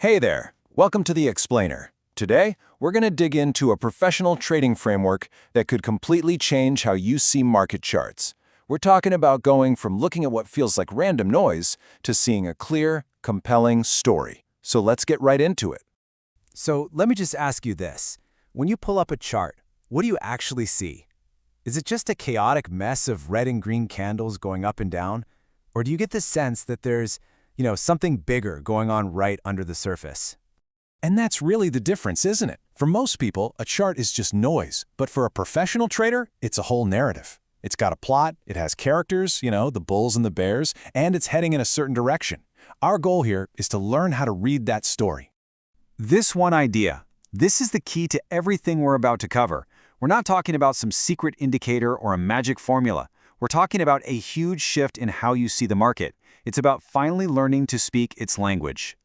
Hey there, welcome to The Explainer. Today, we're going to dig into a professional trading framework that could completely change how you see market charts. We're talking about going from looking at what feels like random noise to seeing a clear, compelling story. So let's get right into it. So let me just ask you this. When you pull up a chart, what do you actually see? Is it just a chaotic mess of red and green candles going up and down? Or do you get the sense that there's, something bigger going on right under the surface? And that's really the difference, isn't it? For most people, a chart is just noise, but for a professional trader, it's a whole narrative. It's got a plot, it has characters, the bulls and the bears, and it's heading in a certain direction. Our goal here is to learn how to read that story. This one idea, this is the key to everything we're about to cover. We're not talking about some secret indicator or a magic formula. We're talking about a huge shift in how you see the market. It's about finally learning to speak its language.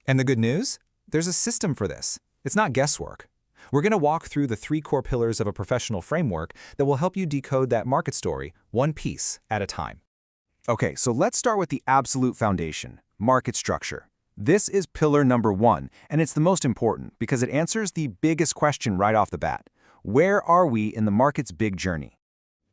And the good news? There's a system for this. It's not guesswork. We're going to walk through the 3 core pillars of a professional framework that will help you decode that market story one piece at a time. Okay, so let's start with the absolute foundation, market structure. This is pillar number 1, and it's the most important because it answers the biggest question right off the bat. Where are we in the market's big journey?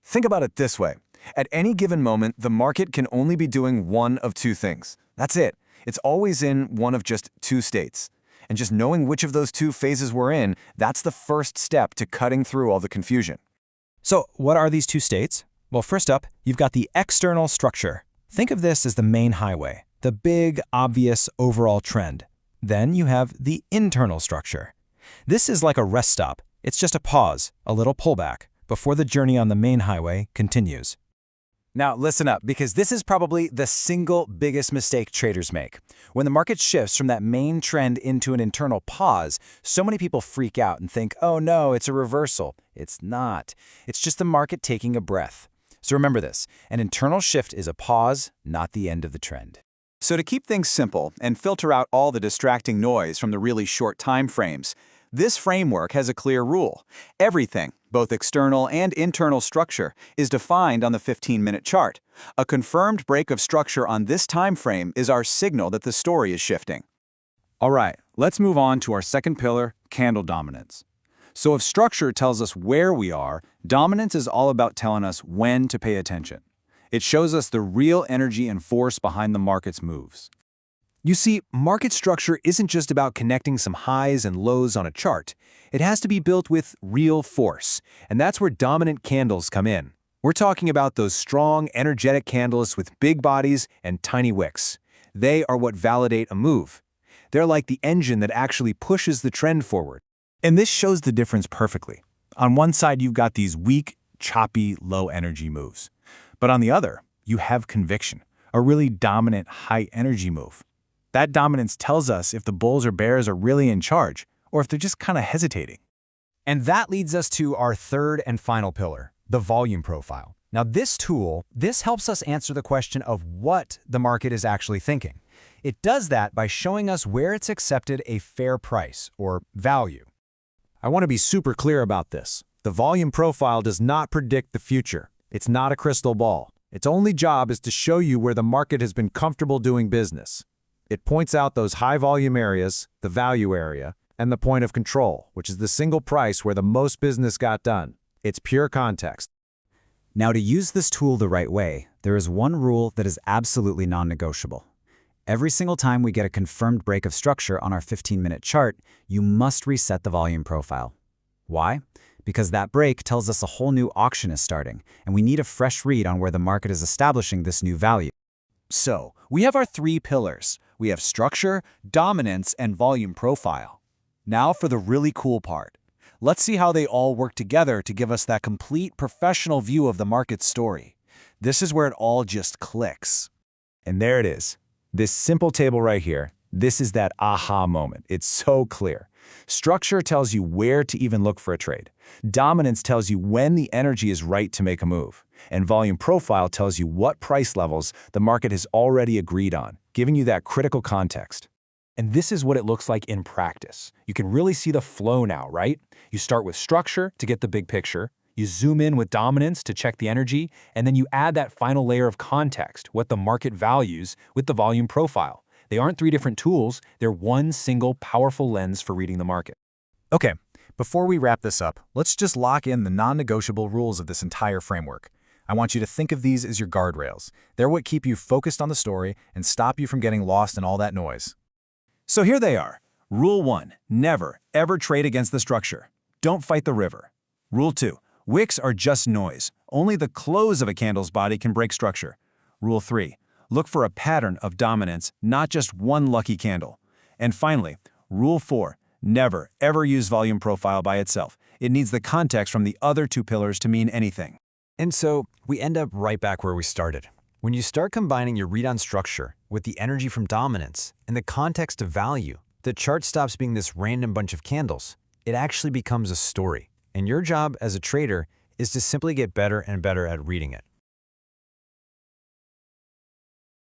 Think about it this way. At any given moment, the market can only be doing one of 2 things. That's it. It's always in one of just 2 states. And just knowing which of those 2 phases we're in, that's the first step to cutting through all the confusion. So what are these 2 states? Well, first up, you've got the external structure. Think of this as the main highway, the big, obvious overall trend. Then you have the internal structure. This is like a rest stop. It's just a pause, a little pullback, before the journey on the main highway continues. Now listen up, because this is probably the single biggest mistake traders make. When the market shifts from that main trend into an internal pause, so many people freak out and think, oh no, it's a reversal. It's not. It's just the market taking a breath. So remember this, an internal shift is a pause, not the end of the trend. So to keep things simple and filter out all the distracting noise from the really short time frames, this framework has a clear rule. Everything, both external and internal structure, is defined on the 15-minute chart. A confirmed break of structure on this time frame is our signal that the story is shifting. All right, let's move on to our second pillar, candle dominance. So if structure tells us where we are, dominance is all about telling us when to pay attention. It shows us the real energy and force behind the market's moves. You see, market structure isn't just about connecting some highs and lows on a chart. It has to be built with real force, and that's where dominant candles come in. We're talking about those strong, energetic candles with big bodies and tiny wicks. They are what validate a move. They're like the engine that actually pushes the trend forward. And this shows the difference perfectly. On one side, you've got these weak, choppy, low-energy moves. But on the other, you have conviction, a really dominant, high-energy move. That dominance tells us if the bulls or bears are really in charge, or if they're just kind of hesitating. And that leads us to our third and final pillar, the volume profile. Now this helps us answer the question of what the market is actually thinking. It does that by showing us where it's accepted a fair price, or value. I want to be super clear about this. The volume profile does not predict the future. It's not a crystal ball. Its only job is to show you where the market has been comfortable doing business. It points out those high-volume areas, the value area, and the point of control, which is the single price where the most business got done. It's pure context. Now, to use this tool the right way, there is one rule that is absolutely non-negotiable. Every single time we get a confirmed break of structure on our 15-minute chart, you must reset the volume profile. Why? Because that break tells us a whole new auction is starting, and we need a fresh read on where the market is establishing this new value. So, we have our 3 pillars. We have structure, dominance, and volume profile. Now for the really cool part. Let's see how they all work together to give us that complete professional view of the market story. This is where it all just clicks. And there it is. This simple table right here, this is that aha moment. It's so clear. Structure tells you where to even look for a trade. Dominance tells you when the energy is right to make a move. And volume profile tells you what price levels the market has already agreed on, giving you that critical context. And this is what it looks like in practice. You can really see the flow now, right? You start with structure to get the big picture, you zoom in with dominance to check the energy, and then you add that final layer of context, what the market values, with the volume profile. They aren't three different tools, they're one single powerful lens for reading the market. Okay, before we wrap this up, let's just lock in the non-negotiable rules of this entire framework. I want you to think of these as your guardrails. They're what keep you focused on the story and stop you from getting lost in all that noise. So here they are. Rule 1. Never, ever trade against the structure. Don't fight the river. Rule 2. Wicks are just noise. Only the close of a candle's body can break structure. Rule 3. Look for a pattern of dominance, not just one lucky candle. And finally, Rule 4. Never, ever use volume profile by itself. It needs the context from the other two pillars to mean anything. And so we end up right back where we started. When you start combining your read on structure with the energy from dominance and the context of value, the chart stops being this random bunch of candles. It actually becomes a story. And your job as a trader is to simply get better and better at reading it.